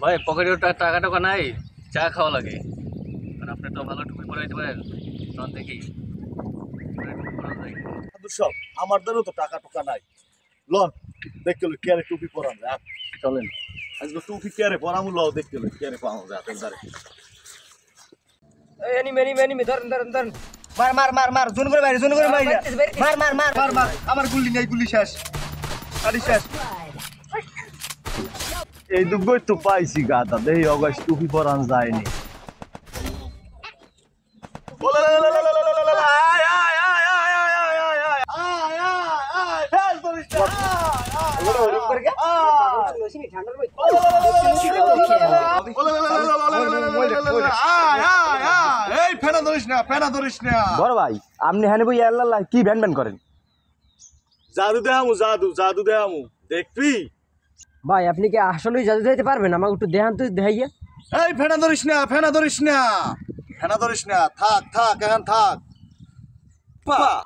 ভাই পকেটে টাকা টাকা নাই, চা খাওয়া লাগে। আর আপনি তো ভালো টুপি পরাইতে পারেন, তখন দেখি সব আমার দ্বারও তো টাকা টুকা নাই। লন দেখতে লো কেয়ারে টুপি পরান যায়। চলেন। আজকে টুপি কেয়ারে পরামু লও দেখতে লো কেয়ারে পাওয়া যায় আপনার দ্বারে। এনিমি ধরেন মার জোন করে বাইরে মার আমার গুলি নাই, গুলি শেষ, আরে শেষ। এই দুগই তো পাইছি গাদা, দেই অগাস্ট টুপি পরান যায়নি। বড় ভাই আপনি হ্যাঁ বই আল্লাহ কি ভ্যান ভ্যান করেন? জাদু দেহামু, জাদু দেহামু, দেখবি? ভাই আপনি কি আসলেই জাদু দিতে পারবেন? আমাকে একটু দেখান তো, দেখাইয়া। এই ফেনা ধরিস না, থাক এখন থাক।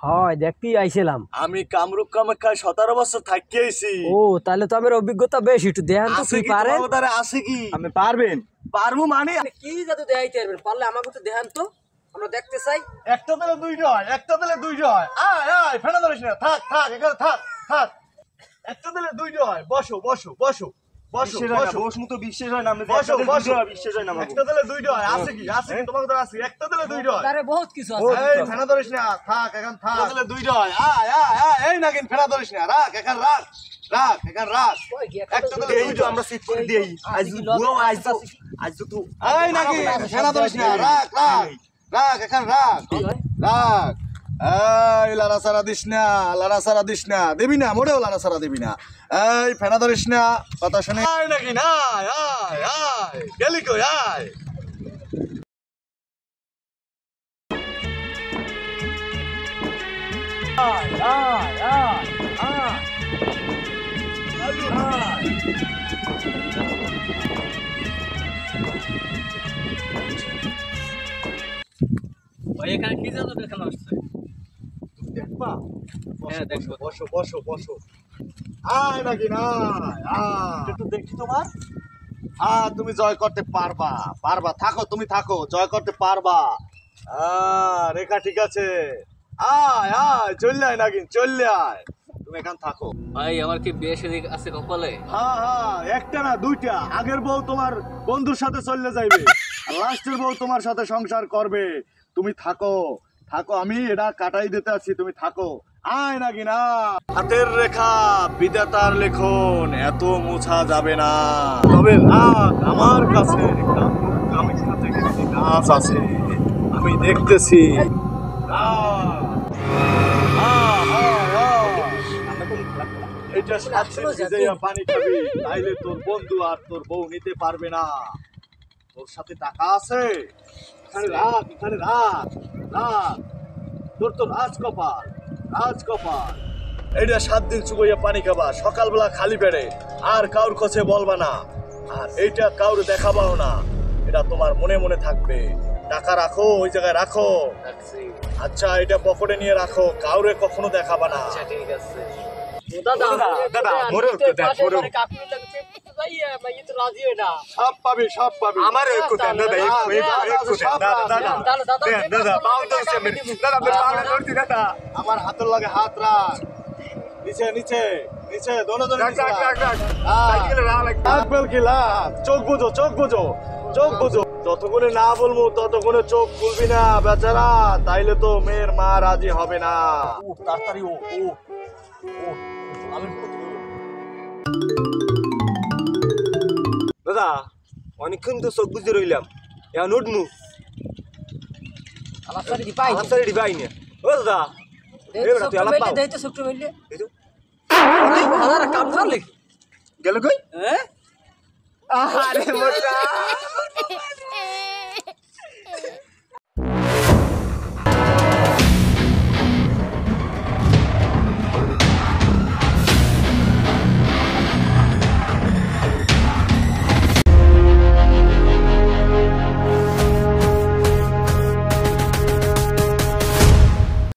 হয় দেখতেই আইছিলাম আমি কামরূপ কামাখ্যায় 17 বছর থাকি আইছি। ও তাহলে তো আমার অভিজ্ঞতা বেশি, একটু দেখান তো কি পারেন। আছে কি আমি পারবেন? পারমু মানে কি জাদু দেখাইতে পারবেন? পারলে আমাকে একটু দেখান তো, আমরা দেখতে চাই। একটা দিলে দুইটা হয়। আয় ফেনা ধরিস না, থাক এখানে থাক। একটা দিলে দুইটা হয়। বসো তো বিশ্বাস হয় না, বসো বিশ্বাস হয় না। একটা দিলে দুইটা হয়। আছে কি তোমাকে তো আছে। একটা দিলে দুইটা হয়। আরে বহুত কিছু আছে। এই ফেনা ধরিস না, থাক এখন থাক। একটা দিলে দুইটা হয়। আয় এই নাগিন ফেনা ধরিস না, রাখ এখন রাখ। একটা দিলে দুইটা আমরা সিট করে দেই। আজ তো এই নাগিন ফেনা ধরিস না, রাখ এখন রাখ। এই লারা সারা দিস না, দেবি না, মোটেও লারা সারা দিবি না। এই ফেনা ধরিস না, কথা শুনে নাকি না। গেলি কই? আয় ভাই এখানে কি জাদু দেখানো আসছে? দেখবা? হ্যাঁ দেখবো। বসো। আয় নাকি না, একটু দেখি তোমার। তুমি জয় করতে পারবা। তুমি থাকো, জয় করতে পারবা। রেখা ঠিক আছে। আয় চলে আয় নাকি, চলে আয়। তুমি এখান থাকো। ভাই আমার কি বিয়ে শাদী আছে কপালে? একটা না দুইটা। আগের বউ তোমার বন্ধুর সাথে চলে যাইবে, লাস্টের বউ তোমার সাথে সংসার করবে। তুমি থাকো, আমি এটা কাটাই দিতে আছি, তুমি থাকো। আয় নাকি না। হাতের রেখা বিধাতার লেখন, এত মোছা যাবে না। তবে রাগ আমার কাছে কাজ আছে, আমি দেখতেছি। এটা পানি খাবি, তাইলে তোর বন্ধু আর তোর বউ নিতে পারবে না। তোর সাথে টাকা আছে, এখানে রাখ। তোর তো রাজকপাল। এটা 7 দিন চুবাইয়া পানি খাবা, সকালবেলা খালি পেটে, আর কাউর কাছে বলবা না। আর এইটা কাউরে দেখাবাও না, এটা তোমার মনে থাকবে। টাকা রাখো, ওই জায়গায় রাখো। আচ্ছা এটা পকেটে নিয়ে রাখো, কাউরে কখনো দেখাবা না। আচ্ছা ঠিক আছে। দাদা সব পাবি। আমার আমার হাতের লাগে হাত রাখ, নিচে চোখ বুঝো। যতক্ষণে না বলবো ততক্ষণে চোখ খুলবি না বেচারা, তাইলে তো মেয়ের মা রাজি হবে না। তাড়াতাড়ি ও দাদা অনেকক্ষণ তো চোখ বুঝে রইলাম, এখন উঠমু। আলাপ পাই না। ও দাদা গেল কই? আরে মোটা